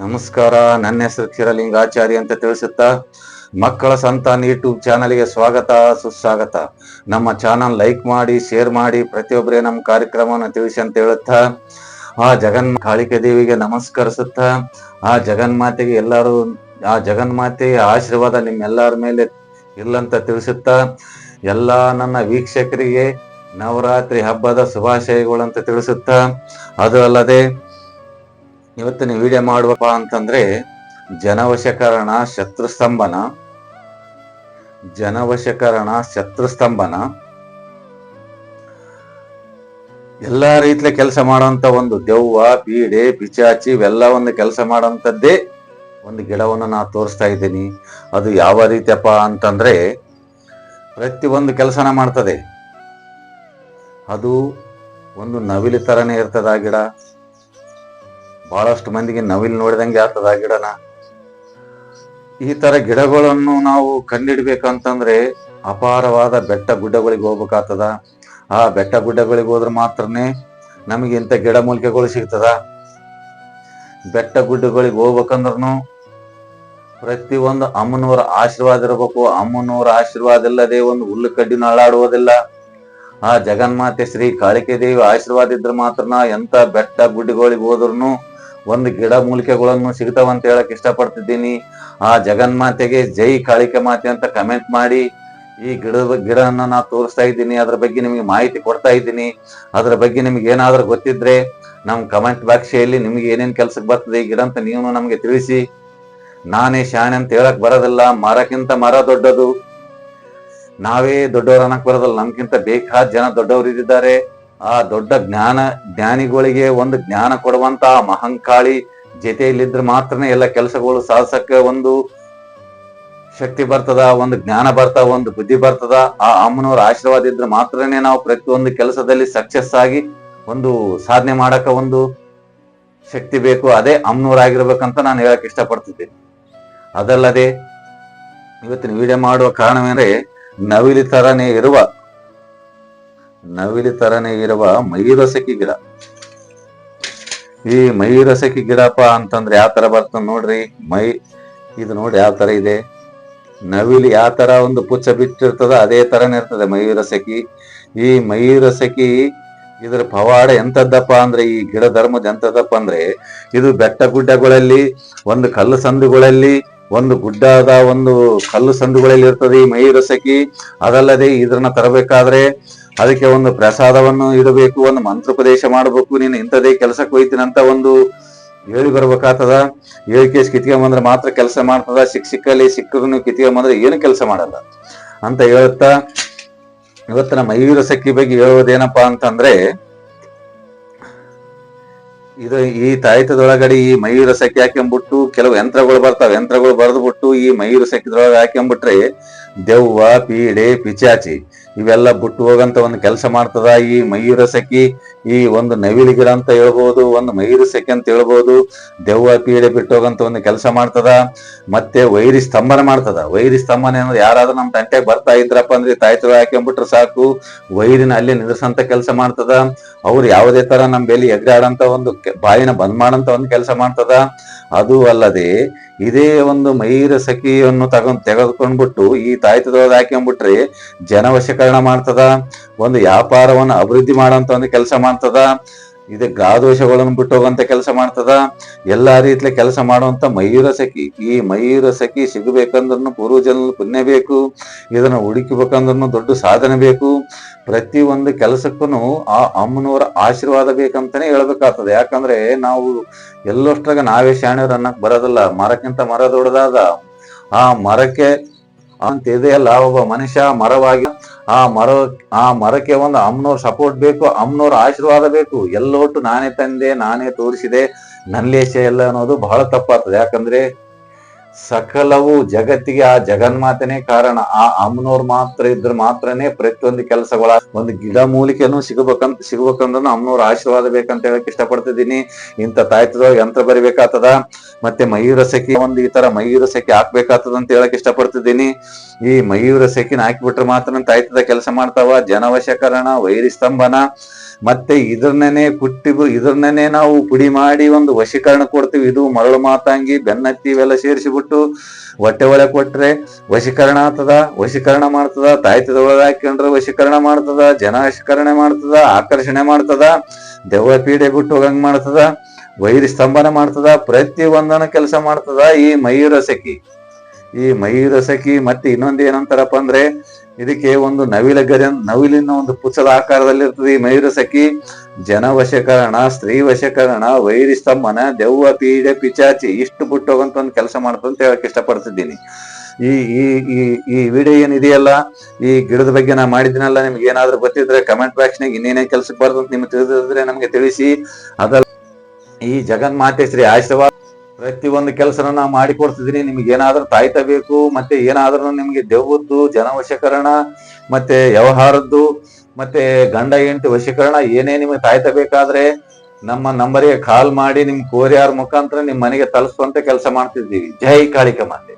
ನಮಸ್ಕಾರ. ನನ್ನ ಹೆಸರು ಕ್ಷೀರಲಿಂಗಾಚಾರಿ ಅಂತ ತಿಳಿಸುತ್ತಾ ಮಕ್ಕಳ ಸಂತಾನ ಯೂಟ್ಯೂಬ್ ಚಾನಲ್ಗೆ ಸ್ವಾಗತ ಸುಸ್ವಾಗತ. ನಮ್ಮ ಚಾನಲ್ ಲೈಕ್ ಮಾಡಿ, ಶೇರ್ ಮಾಡಿ, ಪ್ರತಿಯೊಬ್ಬರೇ ನಮ್ಮ ಕಾರ್ಯಕ್ರಮವನ್ನು ತಿಳಿಸಿ ಅಂತ ಹೇಳುತ್ತಾ ಆ ಕಾಳಿಕೆ ದೇವಿಗೆ ನಮಸ್ಕರಿಸುತ್ತಾ ಆ ಜಗನ್ಮಾತೆಗೆ ಆ ಜಗನ್ಮಾತೆಯ ಆಶೀರ್ವಾದ ನಿಮ್ಮೆಲ್ಲರ ಮೇಲೆ ಇಲ್ಲಂತ ತಿಳಿಸುತ್ತಾ ಎಲ್ಲಾ ನನ್ನ ವೀಕ್ಷಕರಿಗೆ ನವರಾತ್ರಿ ಹಬ್ಬದ ಶುಭಾಶಯಗಳು ಅಂತ ತಿಳಿಸುತ್ತಾ, ಅದು ಅಲ್ಲದೆ ಇವತ್ತಿನ ವಿಡಿಯೋ ಮಾಡುವಪ್ಪ ಅಂತಂದ್ರೆ ಜನವಶಕರಣ ಶತ್ರುಸ್ತಂಭನ ಎಲ್ಲಾ ರೀತಿಯ ಕೆಲಸ ಮಾಡುವಂತ ಒಂದು ದೆವ್ವ, ಪೀಡೆ, ಪಿಚಾಚಿ ಇವೆಲ್ಲ ಒಂದು ಕೆಲಸ ಮಾಡುವಂತದ್ದೇ ಒಂದು ಗಿಡವನ್ನು ನಾ ತೋರಿಸ್ತಾ ಇದ್ದೀನಿ. ಅದು ಯಾವ ರೀತಿಯಪ್ಪ ಅಂತಂದ್ರೆ ಪ್ರತಿ ಒಂದು ಕೆಲಸನ ಮಾಡ್ತದೆ. ಅದು ಒಂದು ನವಿಲಿ ತರನೇ ಇರ್ತದ ಆ ಗಿಡ. ಬಹಳಷ್ಟು ಮಂದಿಗೆ ನವಿಲ್ ನೋಡಿದಂಗೆ ಆಗ್ತದ ಆ ಗಿಡನ. ಈ ತರ ಗಿಡಗಳನ್ನು ನಾವು ಕಂಡಿಡ್ಬೇಕಂತಂದ್ರೆ ಅಪಾರವಾದ ಬೆಟ್ಟ ಗುಡ್ಡಗಳಿಗೆ ಹೋಗ್ಬೇಕಾಗ್ತದ. ಆ ಬೆಟ್ಟ ಗುಡ್ಡಗಳಿಗೆ ಹೋದ್ರೆ ಮಾತ್ರನೇ ನಮಗೆ ಇಂಥ ಗಿಡ ಮೂಲಿಕೆಗಳು ಸಿಗ್ತದ. ಬೆಟ್ಟ ಗುಡ್ಡಗಳಿಗೆ ಹೋಗ್ಬೇಕಂದ್ರೂ ಪ್ರತಿ ಒಂದು ಅಮ್ಮನವರ ಆಶೀರ್ವಾದ ಇರಬೇಕು. ಅಮ್ಮನವರ ಆಶೀರ್ವಾದ ಇಲ್ಲದೆ ಒಂದು ಹುಲ್ಲು ಕಡ್ಡಿನ ಅಳ್ಳಾಡುವುದಿಲ್ಲ. ಆ ಜಗನ್ಮಾತೆ ಶ್ರೀ ಕಾಳಿಕೆ ದೇವಿ ಆಶೀರ್ವಾದ ಇದ್ರೆ ಮಾತ್ರನ ಎಂತ ಬೆಟ್ಟ ಗುಡ್ಡಗಳಿಗೆ ಹೋದ್ರೂ ಒಂದು ಗಿಡ ಮೂಲಿಕೆಗಳನ್ನು ಸಿಗ್ತಾವಂತ ಹೇಳಕ್ ಇಷ್ಟಪಡ್ತಿದ್ದೀನಿ. ಆ ಜಗನ್ಮಾತೆಗೆ ಜೈ ಕಾಳಿಕೆ ಮಾತೆ ಅಂತ ಕಮೆಂಟ್ ಮಾಡಿ. ಈ ಗಿಡನ ನಾ ತೋರಿಸ್ತಾ ಇದ್ದೀನಿ, ಅದ್ರ ಬಗ್ಗೆ ನಿಮಗೆ ಮಾಹಿತಿ ಕೊಡ್ತಾ ಇದ್ದೀನಿ. ಅದ್ರ ಬಗ್ಗೆ ನಿಮ್ಗೆ ಏನಾದ್ರೂ ಗೊತ್ತಿದ್ರೆ ನಮ್ ಕಮೆಂಟ್ ಬಾಕ್ಸಲ್ಲಿ ನಿಮ್ಗೆ ಏನೇನ್ ಕೆಲ್ಸಕ್ಕೆ ಬರ್ತದೆ ಈ ಗಿಡ ಅಂತ ನೀವು ನಮ್ಗೆ ತಿಳಿಸಿ. ನಾನೇ ಶಾಣೆ ಅಂತ ಹೇಳಕ್ ಬರೋದಿಲ್ಲ. ಮರಕ್ಕಿಂತ ಮರ ದೊಡ್ಡದು. ನಾವೇ ದೊಡ್ಡವ್ರು ಅನ್ನಕ್ ಬರೋದಿಲ್ಲ. ನಮ್ಗಿಂತ ಬೇಕಾದ ಜನ ದೊಡ್ಡವರು ಇದ್ದಾರೆ. ಆ ದೊಡ್ಡ ಜ್ಞಾನಿಗಳಿಗೆ ಒಂದು ಜ್ಞಾನ ಕೊಡುವಂತ ಮಹಂಕಾಳಿ ಜೊತೆಯಲ್ಲಿದ್ರೆ ಮಾತ್ರನೇ ಎಲ್ಲ ಕೆಲಸಗಳು ಸಾಧಿಸಕ್ಕೆ ಒಂದು ಶಕ್ತಿ ಬರ್ತದ, ಒಂದು ಜ್ಞಾನ ಬರ್ತದ, ಒಂದು ಬುದ್ಧಿ ಬರ್ತದ. ಆ ಅಮ್ಮನವರ ಆಶೀರ್ವಾದ ಇದ್ರೆ ಮಾತ್ರನೇ ನಾವು ಪ್ರತಿಯೊಂದು ಕೆಲಸದಲ್ಲಿ ಸಕ್ಸಸ್ ಆಗಿ ಒಂದು ಸಾಧನೆ ಮಾಡಕ ಒಂದು ಶಕ್ತಿ ಬೇಕು. ಅದೇ ಅಮ್ಮನವರಾಗಿರ್ಬೇಕಂತ ನಾನು ಹೇಳಕ್ ಇಷ್ಟಪಡ್ತಿದ್ದೀನಿ. ಅದಲ್ಲದೆ ಇವತ್ತಿನ ವಿಡಿಯೋ ಮಾಡುವ ಕಾರಣವೇಂದ್ರೆ ನವಿಲಿ ತರನೇ ಇರುವ ಮಯೂರಸಖಿ ಗಿಡ. ಈ ಮಯೂರಸಖಿ ಗಿಡಪ್ಪ ಅಂತಂದ್ರೆ ಯಾವ ತರ ಬರ್ತದೆ ನೋಡ್ರಿ. ಇದು ನೋಡಿ ಯಾವ ತರ ಇದೆ. ನವಿಲಿ ಯಾವ ತರ ಒಂದು ಪುಚ್ಚ ಬಿಟ್ಟಿರ್ತದ ಅದೇ ತರನೇ ಇರ್ತದೆ ಮಯೂರಸಖಿ. ಈ ಮಯೂರಸಖಿ ಇದ್ರ ಪವಾಡ ಎಂತದ್ದಪ್ಪ ಅಂದ್ರೆ, ಈ ಗಿಡ ಧರ್ಮದ ಎಂತದಪ್ಪ ಅಂದ್ರೆ, ಇದು ಬೆಟ್ಟ ಗುಡ್ಡಗಳಲ್ಲಿ ಒಂದು ಕಲ್ಲು ಸಂದುಗಳಲ್ಲಿ ಒಂದು ಗುಡ್ಡದ ಒಂದು ಕಲ್ಲು ಸಂದುಗಳಲ್ಲಿ ಇರ್ತದೆ ಈ ಮಯೂರಸಖಿ. ಅದಲ್ಲದೆ ಇದನ್ನ ತರಬೇಕಾದ್ರೆ ಅದಕ್ಕೆ ಒಂದು ಪ್ರಸಾದವನ್ನು ಇಡಬೇಕು, ಒಂದು ಮಂತ್ರೋಪದೇಶ ಮಾಡಬೇಕು. ನೀನು ಇಂಥದೇ ಕೆಲಸಕ್ಕೆ ಹೋಯ್ತೀನಂತ ಒಂದು ಹೇಳಿ ಬರ್ಬೇಕಾಗ್ತದ. ಕೇಸ್ ಕಿತ್ಕೊಂಬಂದ್ರೆ ಮಾತ್ರ ಕೆಲಸ ಮಾಡ್ತದ. ಸಿಕ್ಕಲ್ಲಿ ಸಿಕ್ಕರು ನೀವು ಕಿತ್ಕೊಂಬಂದ್ರೆ ಏನು ಕೆಲಸ ಮಾಡಲ್ಲ ಅಂತ ಹೇಳುತ್ತಾ ಇವತ್ತಿನ ಮಯೂರಸಖಿ ಬಗ್ಗೆ ಹೇಳುವುದೇನಪ್ಪಾ ಅಂತಂದ್ರೆ, ಇದು ಈ ತಾಯ್ತದೊಳಗಡೆ ಈ ಮಯೂರಸಖಿ ಹಾಕೊಂಡ್ಬಿಟ್ಟು ಕೆಲವು ಯಂತ್ರಗಳು ಬರ್ತಾವ. ಯಂತ್ರಗಳು ಬರೆದ್ಬಿಟ್ಟು ಈ ಮಯೂರಸಖಿದೊಳಗೆ ಹಾಕೊಂಡ್ಬಿಟ್ರೆ ದೆವ್ವ, ಪೀಡೆ, ಪಿಚಾಚಿ ಇವೆಲ್ಲ ಬಿಟ್ಟು ಹೋಗಂತ ಒಂದು ಕೆಲಸ ಮಾಡ್ತದ ಈ ಮಯೂರಸಖಿ. ಈ ಒಂದು ನವಿಲಿ ಗಿಡ ಅಂತ ಹೇಳ್ಬೋದು, ಒಂದು ಮಯೂರಸಖಿ ಅಂತ ಹೇಳ್ಬೋದು. ದೆವ್ವ, ಪೀಡೆ ಬಿಟ್ಟು ಹೋಗಂತ ಒಂದು ಕೆಲಸ ಮಾಡ್ತದ. ಮತ್ತೆ ವೈರಿ ಸ್ತಂಭನ ಮಾಡ್ತದ. ವೈರಿ ಸ್ತಂಭನ ಅನ್ನೋದು ಯಾರಾದ್ರೂ ನಮ್ ತಂಟೆಗೆ ಬರ್ತಾ ಇದ್ರಪ್ಪ ಅಂದ್ರೆ ತಾಯ್ತೊಳಗೆ ಹಾಕೊಂಡ್ಬಿಟ್ರೆ ಸಾಕು, ವೈರಿನ ಅಲ್ಲಿ ನಿಲ್ಲಿಸಂತ ಕೆಲಸ ಮಾಡ್ತದ. ಅವ್ರು ಯಾವುದೇ ತರ ನಮ್ ಬೆಲಿ ಎಗ್ರಾಡಂತ ಒಂದು ಬಾಯಿನ ಬಂದ್ ಮಾಡಂತ ಒಂದು ಕೆಲಸ ಮಾಡ್ತದ. ಅದು ಅಲ್ಲದೆ ಇದೇ ಒಂದು ಮಯೂರಸಖಿಯನ್ನು ತೆಗೆದುಕೊಂಡ್ಬಿಟ್ಟು ಈ ತಾಯ್ತದೊಳಗೆ ಹಾಕೊಂಡ್ಬಿಟ್ರೆ ಜನವಶೀಕರಣ ಮಾಡ್ತದ. ಒಂದು ವ್ಯಾಪಾರವನ್ನು ಅಭಿವೃದ್ಧಿ ಮಾಡೋಂತ ಒಂದು ಕೆಲಸ ಮಾಡ್ತದ. ಇದು ಗ್ರಹದೋಷಗಳನ್ನು ಬಿಟ್ಟು ಹೋಗಂತ ಕೆಲಸ ಮಾಡ್ತದ. ಎಲ್ಲಾ ರೀತಿಯ ಕೆಲಸ ಮಾಡುವಂತ ಮಯೂರಸಖಿ. ಈ ಮಯೂರಸಖಿ ಸಿಗಬೇಕಂದ್ರೂ ಪೂರ್ವಜನ ಪುಣ್ಯ ಬೇಕು. ಇದನ್ನ ಹುಡುಕಿಬೇಕಂದ್ರೂ ದೊಡ್ಡ ಸಾಧನೆ ಬೇಕು. ಪ್ರತಿ ಒಂದು ಕೆಲಸಕ್ಕೂ ಆ ಅಮ್ಮನವರ ಆಶೀರ್ವಾದ ಬೇಕಂತಾನೆ ಹೇಳ್ಬೇಕಾಗ್ತದೆ. ಯಾಕಂದ್ರೆ ನಾವು ಎಲ್ಲಷ್ಟ್ರಾಗ ನಾವೇ ಶಾಣ್ಯವ್ರು ಅನ್ನಕ್ ಬರೋದಿಲ್ಲ. ಮರಕ್ಕಿಂತ ಮರ ದೊಡ್ಡದಾದ. ಆ ಮರಕ್ಕೆ ಅಂತ ಇದೆಯಲ್ಲ, ಒಬ್ಬ ಮನುಷ್ಯ ಮರವಾಗಿ ಆ ಮರಕ್ಕೆ ಒಂದು ಅಮ್ಮನವ್ರ ಸಪೋರ್ಟ್ ಬೇಕು, ಅಮ್ಮನವ್ರ ಆಶೀರ್ವಾದ ಬೇಕು. ಎಲ್ಲೊಟ್ಟು ನಾನೇ ತಂದೆ, ನಾನೇ ತೋರಿಸಿದೆ, ನನ್ಲೇಶ ಎಲ್ಲ ಅನ್ನೋದು ಬಹಳ ತಪ್ಪಾಗ್ತದೆ. ಯಾಕಂದ್ರೆ ಸಕಲವು ಜಗತ್ತಿಗೆ ಆ ಜಗನ್ಮಾತನೇ ಕಾರಣ. ಆ ಅಮ್ಮನವ್ರು ಮಾತ್ರ ಇದ್ರೆ ಮಾತ್ರನೇ ಪ್ರತಿಯೊಂದು ಕೆಲಸಗಳ ಒಂದು ಗಿಡ ಮೂಲಿಕೆಯನ್ನು ಸಿಗ್ಬೇಕಂದ್ರೆ ಅಮ್ಮನವ್ರ ಆಶೀರ್ವಾದ ಬೇಕಂತ ಹೇಳಕ್ ಇಷ್ಟಪಡ್ತಿದ್ದೀನಿ. ಇಂಥ ತಾಯ್ತದೊಳಗೆ ಯಂತ್ರ ಬರಿಬೇಕಾಗ್ತದ. ಮತ್ತೆ ಮಯೂರ ಸಖಿ ಒಂದು ಈ ತರ ಮಯೂರ ಸಖಿ ಹಾಕ್ಬೇಕಾಗ್ತದ ಅಂತ ಹೇಳಕ್ ಇಷ್ಟಪಡ್ತಿದ್ದೀನಿ. ಈ ಮಯೂರ ಸಖಿನ ಹಾಕಿಬಿಟ್ರೆ ಮಾತ್ರ ತಾಯ್ತದ ಕೆಲಸ ಮಾಡ್ತಾವ. ಜನವಶಕರಣ, ವೈರಿಸ್ತಂಭನ, ಮತ್ತೆ ಇದ್ರನ್ನೇ ನಾವು ಪುಡಿ ಮಾಡಿ ಒಂದು ವಶೀಕರಣ ಕೊಡ್ತೀವಿ. ಇದು ಮರಳು ಮಾತಾಂಗಿ, ಬೆನ್ನತ್ತಿ ಇವೆಲ್ಲ ಸೇರಿಸಿಬಿಟ್ಟು ಹೊಟ್ಟೆ ಒಳಗೆ ಕೊಟ್ರೆ ವಶೀಕರಣ ಆಗ್ತದ, ವಶೀಕರಣ ಮಾಡ್ತದ. ತಾಯ್ತದ ಒಳಗೆ ಹಾಕೊಂಡ್ರೆ ವಶೀಕರಣ ಮಾಡ್ತದ, ಜನವಶೀಕರಣ ಮಾಡ್ತದ, ಆಕರ್ಷಣೆ ಮಾಡ್ತದ, ದೆವ್ವ ಪೀಡೆ ಬಿಟ್ಟು ಹೋಗಂಗ್ ಮಾಡ್ತದ, ವೈರಿ ಸ್ತಂಭನ ಮಾಡ್ತದ, ಪ್ರತಿ ಒಂದನ ಕೆಲಸ ಮಾಡ್ತದ ಈ ಮಯೂರ ಸಖಿ. ಈ ಮಯೂರ ಸಖಿ ಮತ್ತೆ ಇನ್ನೊಂದು ಏನಂತಾರಪ್ಪ ಅಂದ್ರೆ, ಇದಕ್ಕೆ ಒಂದು ನವಿಲಿನ ಒಂದು ಪುಚ್ಚದ ಆಕಾರದಲ್ಲಿ ಇರ್ತದೆ ಈ ಮಯೂರ ಸಖಿ. ಜನವಶಕರಣ, ಸ್ತ್ರೀ ವಶಕರಣ, ವೈರಿ ಸ್ತಂಭನ, ದೆವ್ವ ಪೀಡೆ ಪಿಚಾಚಿ ಇಷ್ಟು ಬಿಟ್ಟು ಹೋಗಂತ ಒಂದು ಕೆಲಸ ಮಾಡ್ತದೆ ಅಂತ ಹೇಳಕ್ ಇಷ್ಟಪಡ್ತಿದ್ದೀನಿ. ಈ ಈ ಈ ಈ ವಿಡಿಯೋ ಏನಿದೆಯಲ್ಲ, ಈ ಗಿಡದ ಬಗ್ಗೆ ನಾ ಮಾಡಿದಿನಲ್ಲ, ನಿಮ್ಗೆ ಏನಾದ್ರೂ ಗೊತ್ತಿದ್ರೆ ಕಮೆಂಟ್ ಬಾಕ್ಸ್ನಾಗ ಇನ್ನೇನೇ ಕೆಲ್ಸಕ್ಕೆ ಬರ್ತಂತ ನಿಮ್ಗೆ ತಿಳಿದಿದ್ರೆ ನಮ್ಗೆ ತಿಳಿಸಿ. ಅದಲ್ಲ ಈ ಜಗನ್ಮಾತೆ ಶ್ರೀ ಆಶೀರ್ವಾದ ಪ್ರತಿ ಒಂದು ಕೆಲಸನ ನಾ ಮಾಡಿಕೊಡ್ತಿದ್ದೀನಿ. ನಿಮ್ಗೆ ಏನಾದ್ರೂ ತಾಯ್ತ ಬೇಕು, ಮತ್ತೆ ಏನಾದ್ರೂ ನಿಮ್ಗೆ ದೆವ್ವದ್ದು, ಜನವಶಕರಣ, ಮತ್ತೆ ವ್ಯವಹಾರದ್ದು, ಮತ್ತೆ ಗಂಡ ಹೆಂಡತಿ ವಶೀಕರಣ ಏನೇ ನಿಮ್ಗೆ ತಾಯ್ತ ಬೇಕಾದ್ರೆ ನಮ್ಮ ನಂಬರಿಗೆ ಕಾಲ್ ಮಾಡಿ ನಿಮ್ ಕೋರಿಯಾರ್ ಮುಖಾಂತರ ನಿಮ್ ಮನೆಗೆ ತಲುಪಿಸುವಂತ ಕೆಲಸ ಮಾಡ್ತಿದ್ದೀವಿ. ಜೈ ಕಾಳಿಕ ಮಾತೆ.